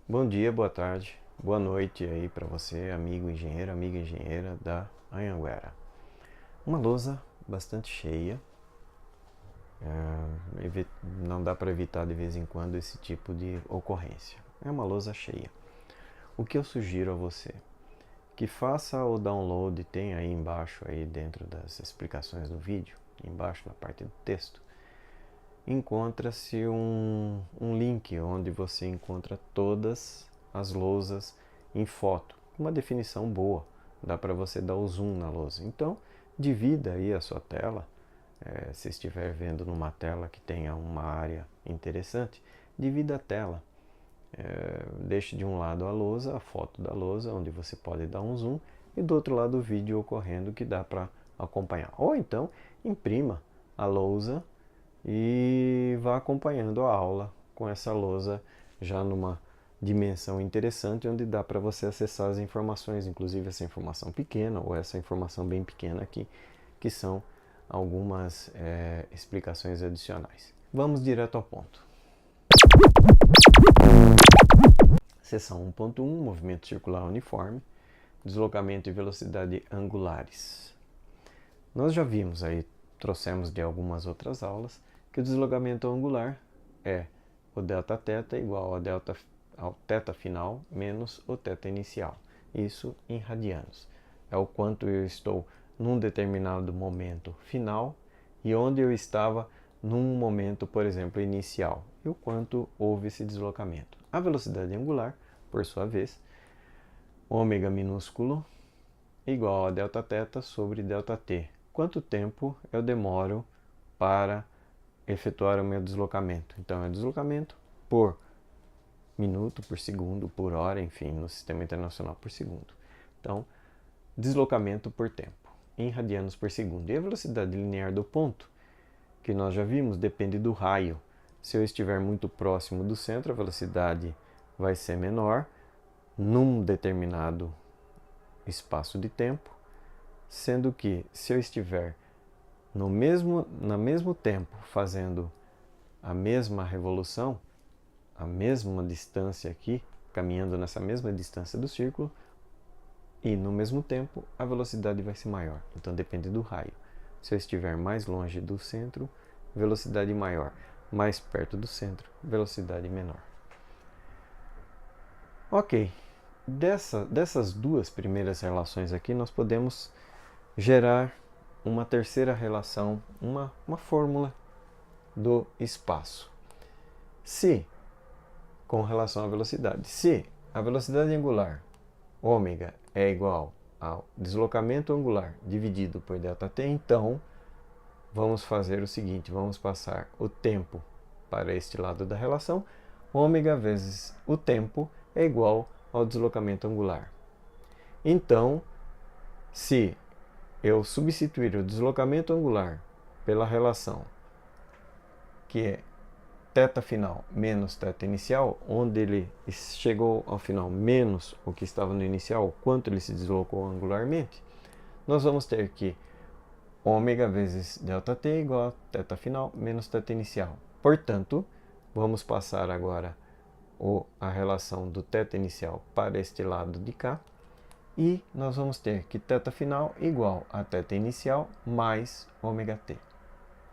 Bom dia, boa tarde, boa noite aí para você, amigo engenheiro, amiga engenheira da Anhanguera. Uma lousa bastante cheia, não dá para evitar de vez em quando esse tipo de ocorrência. É uma lousa cheia. O que eu sugiro a você? Que faça o download, tem aí embaixo, aí dentro das explicações do vídeo, embaixo na parte do texto, encontra-se um link onde você encontra todas as lousas em foto, uma definição boa, dá para você dar o zoom na lousa. Então, divida aí a sua tela, se estiver vendo numa tela que tenha uma área interessante, divida a tela. Deixe de um lado a lousa, a foto da lousa, onde você pode dar um zoom, e do outro lado o vídeo ocorrendo que dá para acompanhar. Ou então, imprima a lousa e vá acompanhando a aula com essa lousa já numa dimensão interessante, onde dá para você acessar as informações, inclusive essa informação pequena ou essa informação bem pequena aqui, que são algumas explicações adicionais. Vamos direto ao ponto. Seção 1.1, movimento circular uniforme, deslocamento e velocidade angulares. Nós já vimos aí, trouxemos de algumas outras aulas, que o deslocamento angular é o Δθ igual ao θ final menos o θ inicial. Isso em radianos. É o quanto eu estou num determinado momento final e onde eu estava num momento, por exemplo, inicial. E o quanto houve esse deslocamento. A velocidade angular, por sua vez, ômega minúsculo igual a Δθ sobre ΔT. Quanto tempo eu demoro para efetuar o meu deslocamento? Então, é deslocamento por minuto, por segundo, por hora, enfim, no sistema internacional por segundo. Então, deslocamento por tempo, em radianos por segundo. E a velocidade linear do ponto, que nós já vimos, depende do raio. Se eu estiver muito próximo do centro, a velocidade vai ser menor num determinado espaço de tempo, sendo que se eu estiver no mesmo tempo fazendo a mesma revolução, a mesma distância aqui, caminhando nessa mesma distância do círculo, e no mesmo tempo a velocidade vai ser maior. Então depende do raio. Se eu estiver mais longe do centro, velocidade maior. Mais perto do centro, velocidade menor. Ok, dessas duas primeiras relações aqui, nós podemos gerar uma terceira relação, uma fórmula do espaço. Se, com relação à velocidade, se a velocidade angular, ômega, é igual ao deslocamento angular dividido por ΔT, então vamos fazer o seguinte, vamos passar o tempo para este lado da relação, ômega vezes o tempo é igual ao deslocamento angular. Então, se eu substituir o deslocamento angular pela relação que é θ final menos θ inicial, onde ele chegou ao final menos o que estava no inicial, quanto ele se deslocou angularmente, nós vamos ter que ômega vezes ΔT igual a θ final menos θ inicial. Portanto, vamos passar agora a relação do θ inicial para este lado de cá, e nós vamos ter que θ final igual a θ inicial mais ômega t.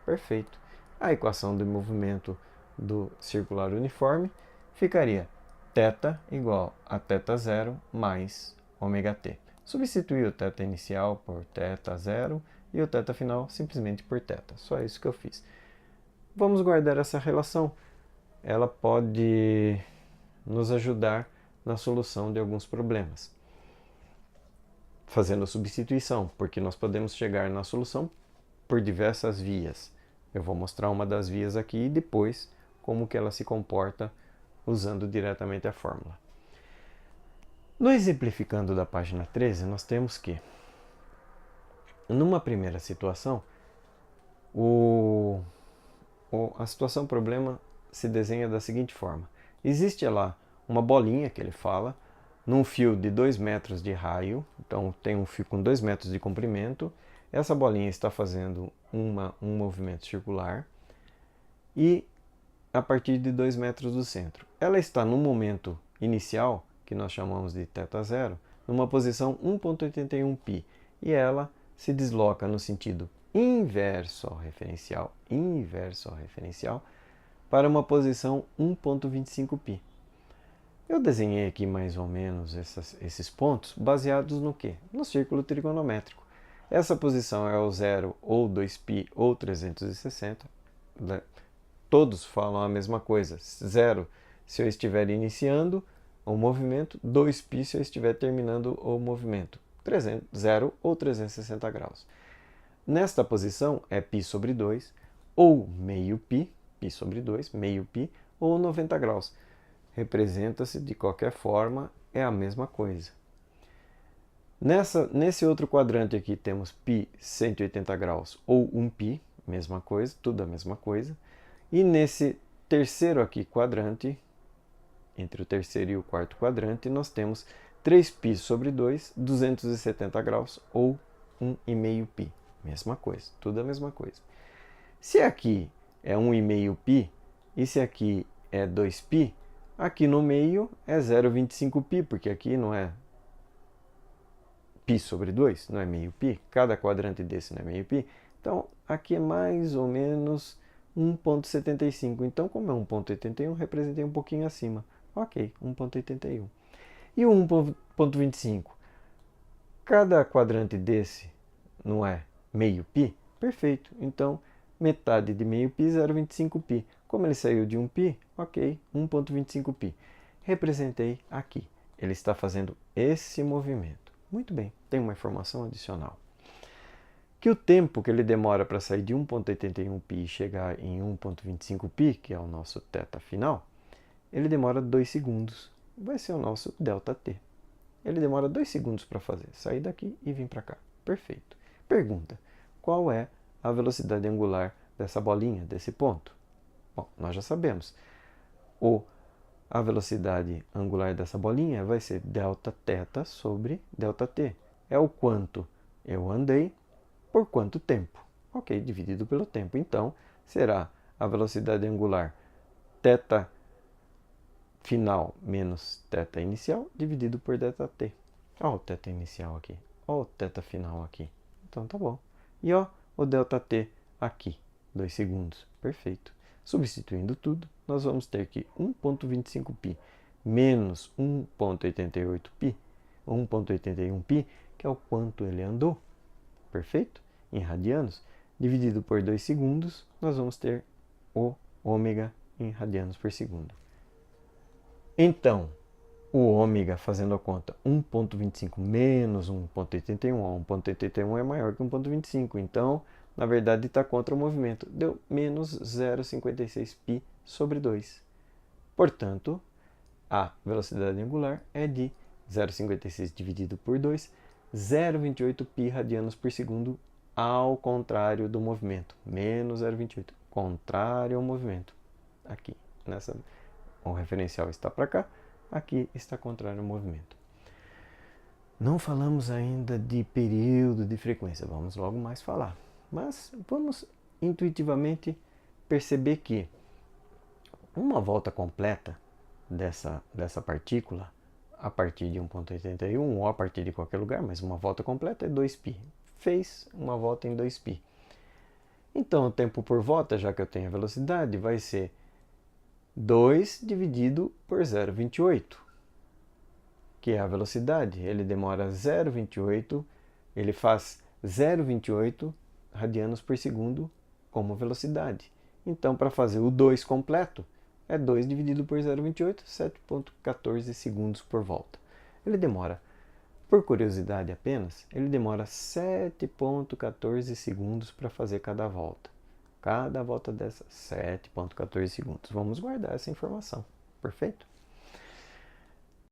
Perfeito. A equação de movimento do circular uniforme ficaria θ igual a θ0 mais ômega t. Substituir o θ inicial por θ0 e o θ final simplesmente por θ. Só isso que eu fiz. Vamos guardar essa relação. Ela pode nos ajudar na solução de alguns problemas, fazendo a substituição, porque nós podemos chegar na solução por diversas vias. Eu vou mostrar uma das vias aqui e depois como que ela se comporta usando diretamente a fórmula. No exemplificando da página 13, nós temos que, numa primeira situação, a situação problema se desenha da seguinte forma. Existe lá uma bolinha que ele fala, num fio de 2 metros de raio, então tem um fio com 2 metros de comprimento, essa bolinha está fazendo um movimento circular e a partir de 2 metros do centro. Ela está no momento inicial, que nós chamamos de θ0, numa posição 1,81π, e ela se desloca no sentido inverso ao referencial, para uma posição 1,25π. Eu desenhei aqui mais ou menos esses pontos baseados no quê? No círculo trigonométrico. Essa posição é o 0 ou 2π ou 360. Todos falam a mesma coisa. 0 se eu estiver iniciando o movimento, 2π se eu estiver terminando o movimento. 0 ou 360 graus. Nesta posição é π sobre 2 ou meio π, π sobre 2, meio π, ou 90 graus. Representa-se de qualquer forma, é a mesma coisa. Nesse outro quadrante aqui temos π 180 graus ou 1π, mesma coisa, tudo a mesma coisa. E nesse terceiro aqui quadrante, entre o terceiro e o quarto quadrante, nós temos 3π sobre 2, 270 graus ou 1,5π. Mesma coisa, tudo a mesma coisa. Se aqui é 1,5π e se aqui é 2π, aqui no meio é 0,25π, porque aqui não é π sobre 2, não é meio π. Cada quadrante desse não é meio π. Então, aqui é mais ou menos 1,75. Então, como é 1,81, representei um pouquinho acima. Ok, 1,81. E o 1,25? Cada quadrante desse não é meio π? Perfeito. Então, metade de meio π, 0,25π. Como ele saiu de 1π, ok, 1,25π. Representei aqui. Ele está fazendo esse movimento. Muito bem, tem uma informação adicional. Que o tempo que ele demora para sair de 1,81π e chegar em 1,25π, que é o nosso θ final, ele demora 2 segundos. Vai ser o nosso ΔT. Ele demora 2 segundos para fazer, sair daqui e vir para cá. Perfeito. Pergunta, qual é a velocidade angular dessa bolinha, desse ponto? Bom, nós já sabemos. A velocidade angular dessa bolinha vai ser Δθ sobre ΔT. É o quanto eu andei por quanto tempo. Ok, dividido pelo tempo. Então, será a velocidade angular θ final menos θ inicial dividido por ΔT. Olha o θ inicial aqui. Olha o θ final aqui. Então, tá bom. E ó, o ΔT aqui, 2 segundos. Perfeito. Substituindo tudo, nós vamos ter que 1,25π menos 1,88π, 1,81π, que é o quanto ele andou, perfeito? Em radianos, dividido por 2 segundos, nós vamos ter o ômega em radianos por segundo. Então, o ômega, fazendo a conta, 1,25 menos 1,81, 1,81 é maior que 1,25, então, na verdade, está contra o movimento. Deu menos 0,56π sobre 2. Portanto, a velocidade angular é de 0,56 dividido por 2, 0,28π radianos por segundo, ao contrário do movimento. Menos 0,28. Contrário ao movimento. Aqui, o referencial está para cá, aqui está contrário ao movimento. Não falamos ainda de período de frequência, vamos logo mais falar. Mas vamos intuitivamente perceber que uma volta completa dessa partícula, a partir de 1,81 ou a partir de qualquer lugar, mas uma volta completa é 2π. Fez uma volta em 2π. Então, o tempo por volta, já que eu tenho a velocidade, vai ser 2 dividido por 0,28, que é a velocidade. Ele demora 0,28, ele faz 0,28 radianos por segundo como velocidade. Então, para fazer o 2 completo, é 2 dividido por 0,28, 7,14 segundos por volta. Ele demora, por curiosidade apenas, ele demora 7,14 segundos para fazer cada volta. Cada volta dessa, 7,14 segundos. Vamos guardar essa informação. Perfeito?